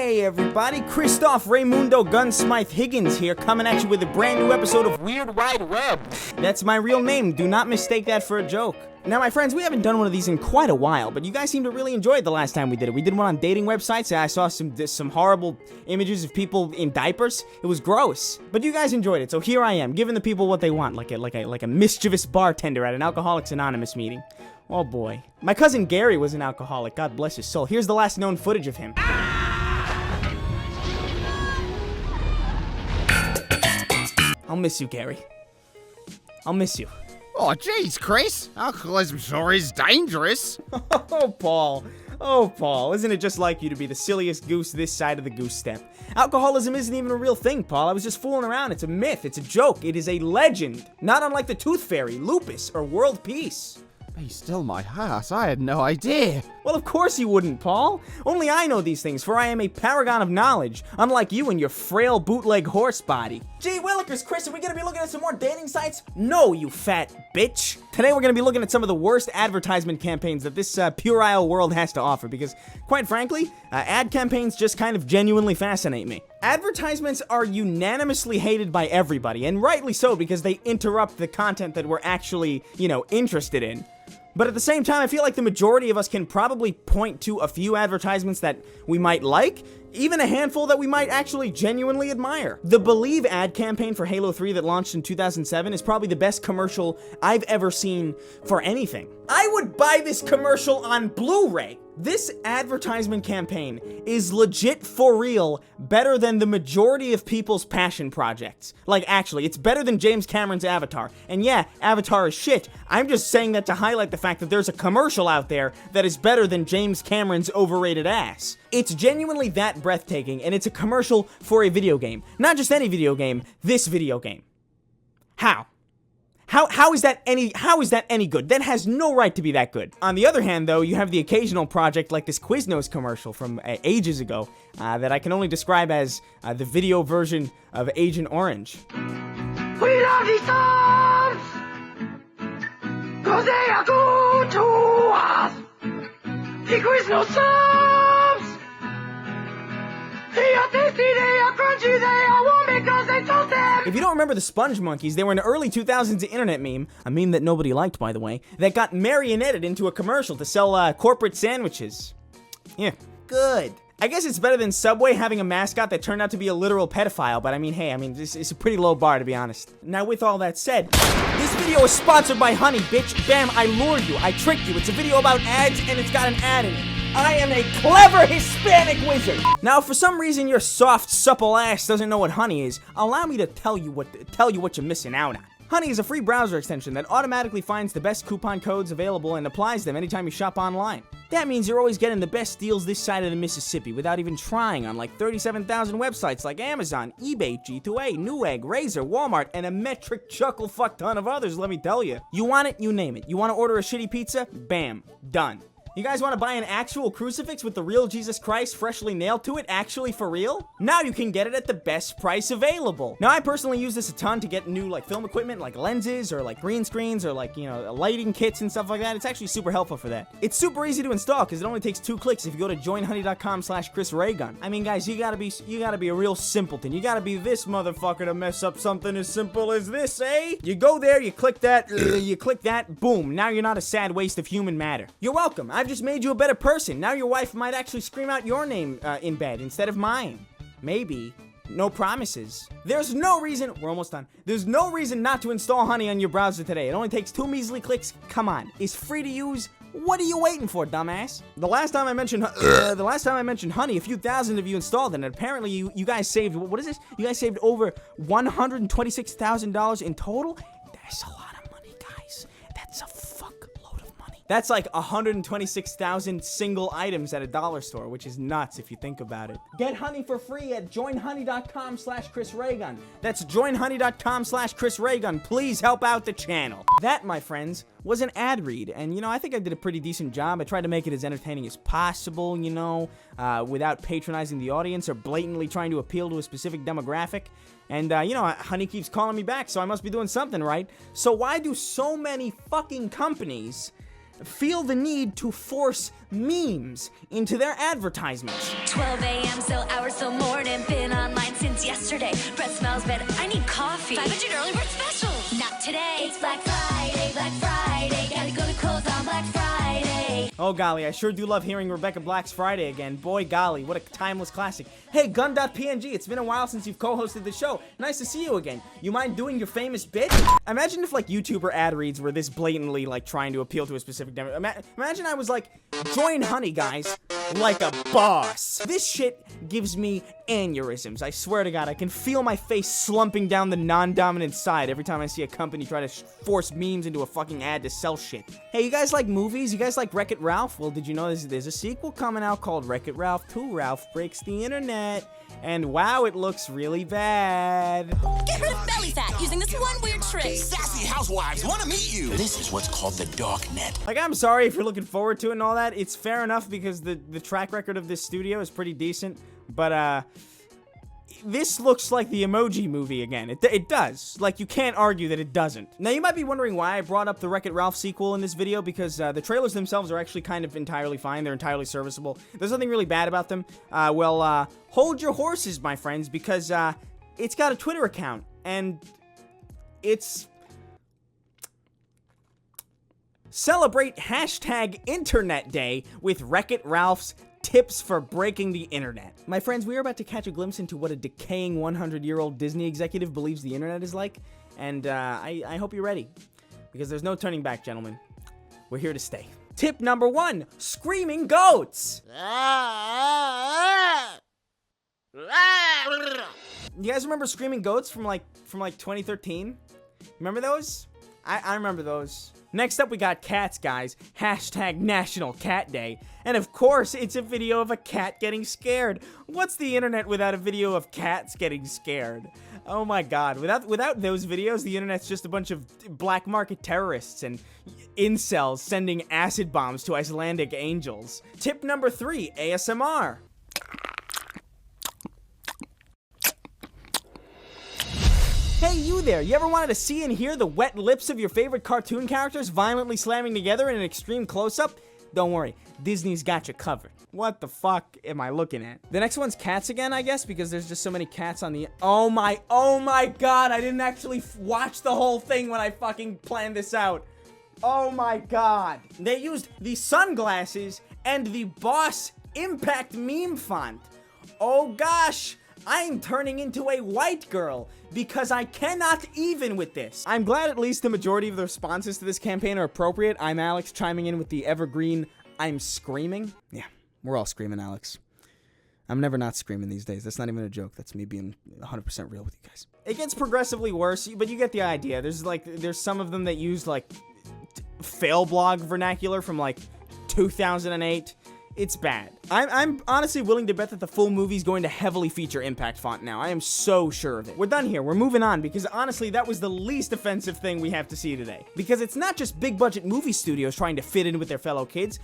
Hey everybody, Christoph Raymundo Gunsmith Higgins here, coming at you with a brand new episode of Weird Wide Web. That's my real name, do not mistake that for a joke. Now my friends, we haven't done one of these in quite a while, but you guys seem to really enjoy it the last time we did it. We did one on dating websites, and I saw some horrible images of people in diapers. It was gross, but you guys enjoyed it, so here I am, giving the people what they want, like a mischievous bartender at an Alcoholics Anonymous meeting. Oh boy. My cousin Gary was an alcoholic, God bless his soul. Here's the last known footage of him. I'll miss you, Gary. I'll miss you. Oh, jeez, Chris. Alcoholism sure is dangerous. Oh, Paul. Oh, Paul. Isn't it just like you to be the silliest goose this side of the goose step? Alcoholism isn't even a real thing, Paul. I was just fooling around. It's a myth. It's a joke. It is a legend. Not unlike the Tooth Fairy, lupus, or world peace. Be still my ass. I had no idea. Well, of course you wouldn't, Paul. Only I know these things, for I am a paragon of knowledge, unlike you and your frail bootleg horse body. Gee willikers, Chris, are we gonna be looking at some more dating sites? No, you fat bitch. Today we're gonna be looking at some of the worst advertisement campaigns that this puerile world has to offer, because, quite frankly, ad campaigns just kind of genuinely fascinate me. Advertisements are unanimously hated by everybody, and rightly so, because they interrupt the content that we're actually, interested in. But at the same time, I feel like the majority of us can probably point to a few advertisements that we might like, even a handful that we might actually genuinely admire. The Believe ad campaign for Halo 3 that launched in 2007 is probably the best commercial I've ever seen for anything. I would buy this commercial on Blu-ray. This advertisement campaign is legit for real better than the majority of people's passion projects. Like, actually, it's better than James Cameron's Avatar. And yeah, Avatar is shit. I'm just saying that to highlight the fact that there's a commercial out there that is better than James Cameron's overrated ass. It's genuinely that breathtaking, and it's a commercial for a video game. Not just any video game, this video game. How? How is that any good? That has no right to be that good. On the other hand, though, you have the occasional project like this Quiznos commercial from ages ago that I can only describe as the video version of Agent Orange. We love these songs, 'cause they are good to us. The Quiznos subs, they are tasty, they are crunchy, they are warm because they toast them. If you don't remember the Sponge Monkeys, they were an early 2000s internet meme, a meme that nobody liked, by the way, that got marionetted into a commercial to sell corporate sandwiches. Yeah, good. I guess it's better than Subway having a mascot that turned out to be a literal pedophile, but this is a pretty low bar, to be honest. Now, with all that said, this video is sponsored by Honey, bitch. Bam, I lured you, I tricked you. It's a video about ads, and it's got an ad in it. I am a clever Hispanic wizard. Now, if for some reason your soft, supple ass doesn't know what Honey is, allow me to tell you what you're missing out on. Honey is a free browser extension that automatically finds the best coupon codes available and applies them anytime you shop online. That means you're always getting the best deals this side of the Mississippi without even trying on like 37,000 websites like Amazon, eBay, G2A, Newegg, Razor, Walmart, and a metric chuckle fuck ton of others, let me tell you. You want it, you name it. You want to order a shitty pizza? Bam. Done. You guys want to buy an actual crucifix with the real Jesus Christ freshly nailed to it, actually for real? Now you can get it at the best price available. Now I personally use this a ton to get new film equipment like lenses or like green screens or like, lighting kits and stuff like that. It's actually super helpful for that. It's super easy to install because it only takes 2 clicks if you go to joinhoney.com/ChrisRaygun. Guys, you gotta be a real simpleton. You gotta be this motherfucker to mess up something as simple as this, eh? You go there, you click that, boom. Now you're not a sad waste of human matter. You're welcome. I've just made you a better person. Now your wife might actually scream out your name in bed instead of mine. Maybe. No promises. There's no reason, we're almost done. There's no reason not to install Honey on your browser today. It only takes 2 measly clicks. Come on. It's free to use. What are you waiting for, dumbass? The last time I mentioned Honey, a few thousand of you installed it, and apparently you guys saved, what is this? You guys saved over $126,000 in total? That's a lot of money, guys. That's a fuckload of money. That's like 126,000 single items at a dollar store, which is nuts if you think about it. Get Honey for free at joinhoney.com/ChrisRaygun. That's joinhoney.com/ChrisRaygun. Please help out the channel. That, my friends, was an ad read, and I think I did a pretty decent job. I tried to make it as entertaining as possible, without patronizing the audience or blatantly trying to appeal to a specific demographic. And, Honey keeps calling me back, so I must be doing something right. So why do so many fucking companies feel the need to force memes into their advertisements. 12 a.m. still hours till morning. Been online since yesterday. Breath smells bad. I need coffee. 500 early bird special. Not today. It's Black Friday. Black Friday. Gotta go to Kohl's on Black Friday. Oh golly, I sure do love hearing Rebecca Black's Friday again. Boy golly, what a timeless classic. Hey, Gun.png, it's been a while since you've co-hosted the show. Nice to see you again. You mind doing your famous bit? Imagine if like YouTuber ad reads were this blatantly like trying to appeal to a specific demo. Imagine I was like, join Honey guys, like a boss. This shit gives me aneurysms. I swear to God, I can feel my face slumping down the non-dominant side every time I see a company try to force memes into a fucking ad to sell shit. Hey, you guys like movies? You guys like Wreck-It Ralph? Well, did you know there's a sequel coming out called Wreck-It Ralph 2 Ralph Breaks the Internet? And wow, it looks really bad. Get rid of belly fat using this one weird trick. Sassy housewives want to meet you. This is what's called the dark net. Like, I'm sorry if you're looking forward to it and all that. It's fair enough because the track record of this studio is pretty decent. But, this looks like the Emoji Movie again. It does. Like, you can't argue that it doesn't. Now, you might be wondering why I brought up the Wreck-It Ralph sequel in this video, because the trailers themselves are actually kind of entirely fine. They're entirely serviceable. There's nothing really bad about them. Hold your horses, my friends, because it's got a Twitter account, and it's... Celebrate hashtag Internet Day with Wreck-It Ralph's tips for breaking the internet. My friends, we are about to catch a glimpse into what a decaying 100-year-old Disney executive believes the internet is like, and I hope you're ready, because there's no turning back, gentlemen. We're here to stay. Tip number 1, screaming goats. You guys remember screaming goats from like 2013? Remember those? I remember those. Next up, we got cats, guys. Hashtag National Cat Day. And of course, it's a video of a cat getting scared. What's the internet without a video of cats getting scared? Oh my God. Without those videos, the internet's just a bunch of black market terrorists and incels sending acid bombs to Icelandic angels. Tip number 3, ASMR. Hey, you there, you ever wanted to see and hear the wet lips of your favorite cartoon characters violently slamming together in an extreme close-up? Don't worry, Disney's got you covered. What the fuck am I looking at? The next one's cats again, I guess, because there's just so many cats on the... Oh my God, I didn't actually watch the whole thing when I fucking planned this out. Oh my God. They used the sunglasses and the Boss Impact meme font. Oh gosh. I'm turning into a white girl because I cannot even with this. I'm glad at least the majority of the responses to this campaign are appropriate. I'm Alex chiming in with the evergreen I'm screaming. Yeah, we're all screaming, Alex. I'm never not screaming these days. That's not even a joke. That's me being 100% real with you guys. It gets progressively worse, but you get the idea. There's some of them that use like fail blog vernacular from like 2008. It's bad. I'm honestly willing to bet that the full movie's going to heavily feature Impact font now. I am so sure of it. We're done here. We're moving on because honestly, that was the least offensive thing we have to see today. Because it's not just big budget movie studios trying to fit in with their fellow kids.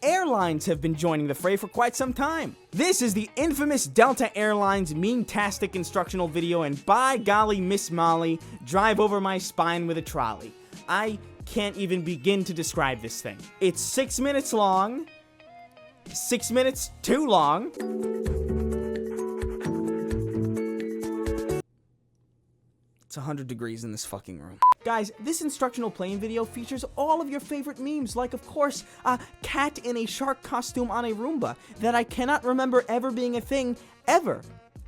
Airlines have been joining the fray for quite some time. This is the infamous Delta Airlines meme-tastic instructional video, and by golly, Miss Molly, drive over my spine with a trolley. I can't even begin to describe this thing. It's 6 minutes long. 6 minutes too long. It's 100 degrees in this fucking room. Guys, this instructional plane video features all of your favorite memes, like, of course, a cat in a shark costume on a Roomba that I cannot remember ever being a thing, ever,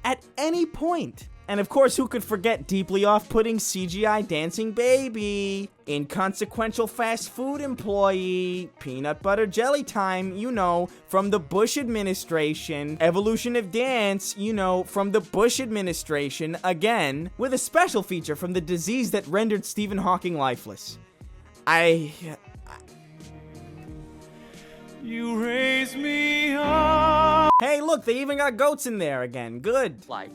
at any point. And of course, who could forget deeply off-putting CGI dancing baby, inconsequential fast food employee, peanut butter jelly time, you know, from the Bush administration, evolution of dance, you know, from the Bush administration, again, with a special feature from the disease that rendered Stephen Hawking lifeless. You raise me up. Hey, look, they even got goats in there again. Good. Like.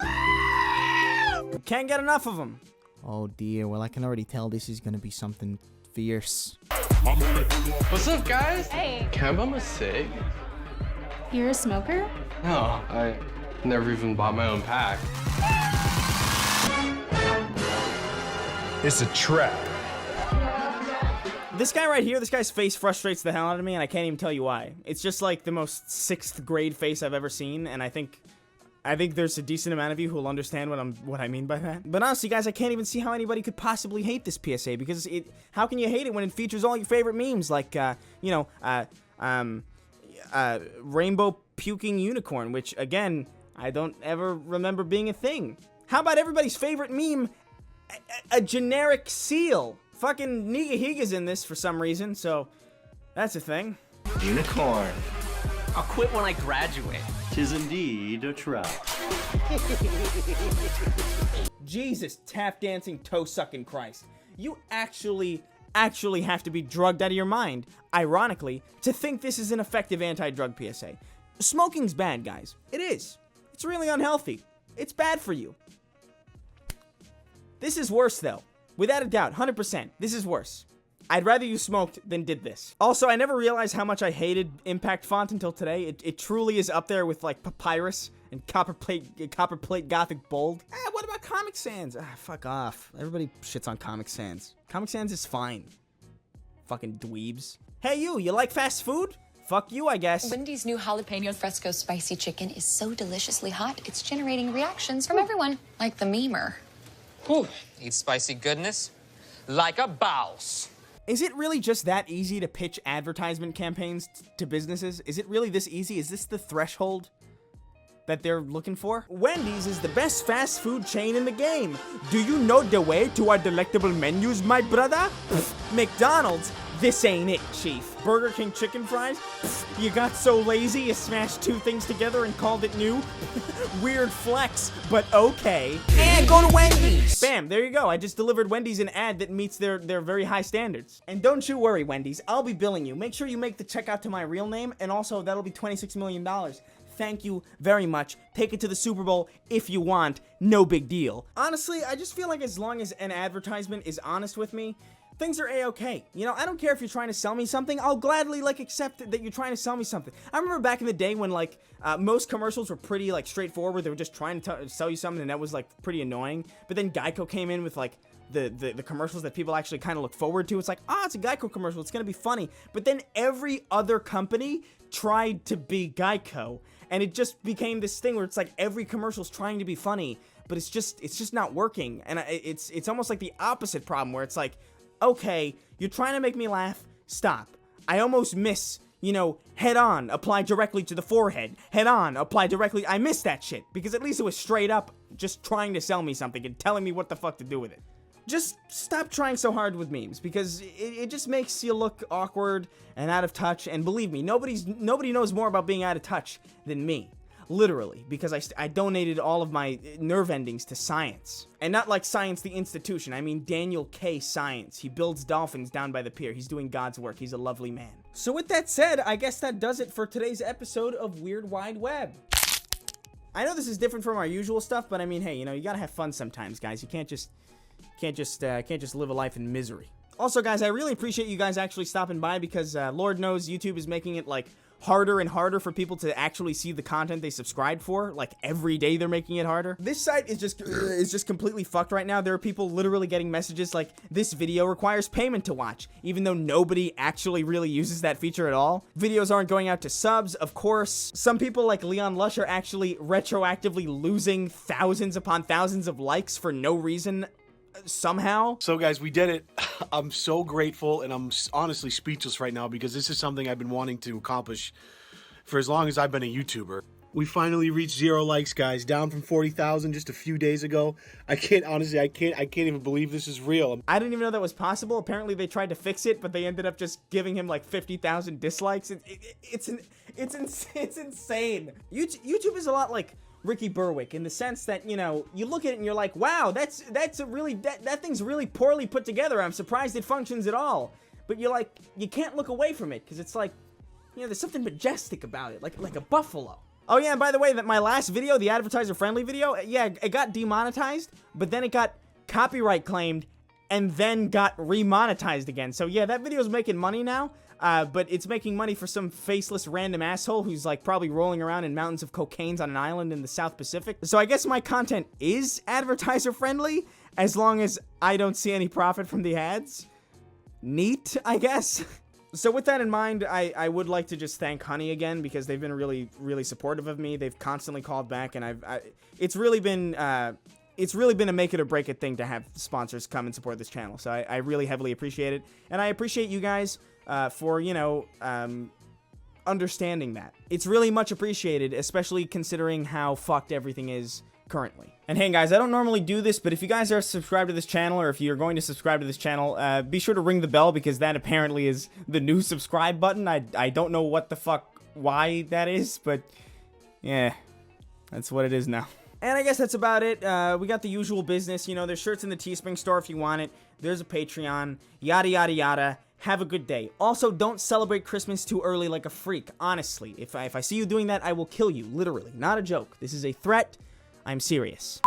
Can't get enough of them. Oh dear, well I can already tell this is gonna be something fierce. What's up, guys? Hey. Can I bum a cig? You're a smoker? No, I never even bought my own pack. It's a trap. This guy right here, this guy's face frustrates the hell out of me, and I can't even tell you why. It's just like the most 6th grade face I've ever seen, and I think there's a decent amount of you who will understand what I mean by that. But honestly, guys, I can't even see how anybody could possibly hate this PSA, because how can you hate it when it features all your favorite memes, like, rainbow puking unicorn, which, again, I don't ever remember being a thing. How about everybody's favorite meme, a generic seal? Fucking Nigahiga's in this for some reason, so that's a thing. Unicorn. I'll quit when I graduate. 'Tis indeed a trap. Jesus, tap dancing, toe sucking Christ. You actually have to be drugged out of your mind, ironically, to think this is an effective anti-drug PSA. Smoking's bad, guys. It is. It's really unhealthy. It's bad for you. This is worse, though. Without a doubt, 100%. This is worse. I'd rather you smoked than did this. Also, I never realized how much I hated Impact Font until today. It truly is up there with, like, Papyrus and Copperplate Gothic Bold. What about Comic Sans? Fuck off. Everybody shits on Comic Sans. Comic Sans is fine. Fucking dweebs. Hey, you like fast food? Fuck you, I guess. Wendy's new jalapeno fresco spicy chicken is so deliciously hot, it's generating reactions from everyone, like the memer. Whew. Eat spicy goodness like a boss. Is it really just that easy to pitch advertisement campaigns to businesses? Is it really this easy? Is this the threshold that they're looking for? Wendy's is the best fast food chain in the game. Do you know the way to our delectable menus, my brother? McDonald's? This ain't it, Chief. Burger King chicken fries? You got so lazy you smashed 2 things together and called it new? Weird flex, but okay. And go to Wendy's. Bam, there you go. I just delivered Wendy's an ad that meets their very high standards. And don't you worry, Wendy's. I'll be billing you. Make sure you make the check out to my real name, and also that'll be $26 million. Thank you very much. Take it to the Super Bowl if you want. No big deal. Honestly, I just feel like as long as an advertisement is honest with me, things are a-okay. You know, I don't care if you're trying to sell me something. I'll gladly, like, accept that you're trying to sell me something. I remember back in the day when, like, most commercials were pretty, like, straightforward. They were just trying to sell you something, and that was, like, pretty annoying. But then Geico came in with, like, the commercials that people actually kind of look forward to. It's like, it's a Geico commercial. It's going to be funny. But then every other company tried to be Geico, and it just became this thing where it's like every commercial's trying to be funny, but it's just not working. And it's almost like the opposite problem where it's like, okay, you're trying to make me laugh, stop. I almost miss, head on, apply directly to the forehead. Head on, apply directly. I miss that shit, because at least it was straight up just trying to sell me something and telling me what the fuck to do with it. Just stop trying so hard with memes, because it just makes you look awkward and out of touch, and believe me, nobody knows more about being out of touch than me. Literally, because I donated all of my nerve endings to science. And not like Science the Institution, I mean Daniel K. Science. He builds dolphins down by the pier. He's doing God's work. He's a lovely man. So with that said, I guess that does it for today's episode of Weird Wide Web. I know this is different from our usual stuff, but I mean, hey, you gotta have fun sometimes, guys. You can't just live a life in misery. Also, guys, I really appreciate you guys actually stopping by, because Lord knows YouTube is making it, like, harder and harder for people to actually see the content they subscribed for. Like, every day they're making it harder. This site is just completely fucked right now. There are people literally getting messages like, this video requires payment to watch, even though nobody actually really uses that feature at all. Videos aren't going out to subs, of course. Some people like Leon Lush are actually retroactively losing thousands upon thousands of likes for no reason. Somehow. So guys, we did it. I'm so grateful, and I'm honestly speechless right now, because this is something I've been wanting to accomplish for as long as I've been a YouTuber. We finally reached 0 likes, guys, down from 40,000 just a few days ago. I can't even believe this is real. I didn't even know that was possible. Apparently they tried to fix it, but they ended up just giving him like 50,000 dislikes. It's insane. YouTube is a lot like Ricky Berwick, in the sense that, you look at it and you're like, wow, that thing's really poorly put together. I'm surprised it functions at all. But you can't look away from it, because it's like, there's something majestic about it, like a buffalo. Oh yeah, and by the way, that my last video, the advertiser-friendly video, yeah, it got demonetized, but then it got copyright claimed, and then got remonetized again. So yeah, that video's making money now. But it's making money for some faceless random asshole who's like probably rolling around in mountains of cocaines on an island in the South Pacific. So I guess my content is advertiser friendly, as long as I don't see any profit from the ads. neat, I guess. So with that in mind, I would like to just thank Honey again, because they've been really, really supportive of me. They've constantly called back, and it's really been a make it or break it thing to have sponsors come and support this channel. So I really heavily appreciate it. And I appreciate you guys for, you know, understanding that. It's really much appreciated, especially considering how fucked everything is currently. And hey guys, I don't normally do this, but if you guys are subscribed to this channel, or if you're going to subscribe to this channel, be sure to ring the bell, because that apparently is the new subscribe button. I don't know what the fuck, why that is, but yeah, that's what it is now. And I guess that's about it. We got the usual business, you know, there's shirts in the Teespring store if you want it. There's a Patreon, yada yada yada. Have a good day. Also, don't celebrate Christmas too early like a freak. Honestly, if I see you doing that, I will kill you. Literally, not a joke. This is a threat. I'm serious.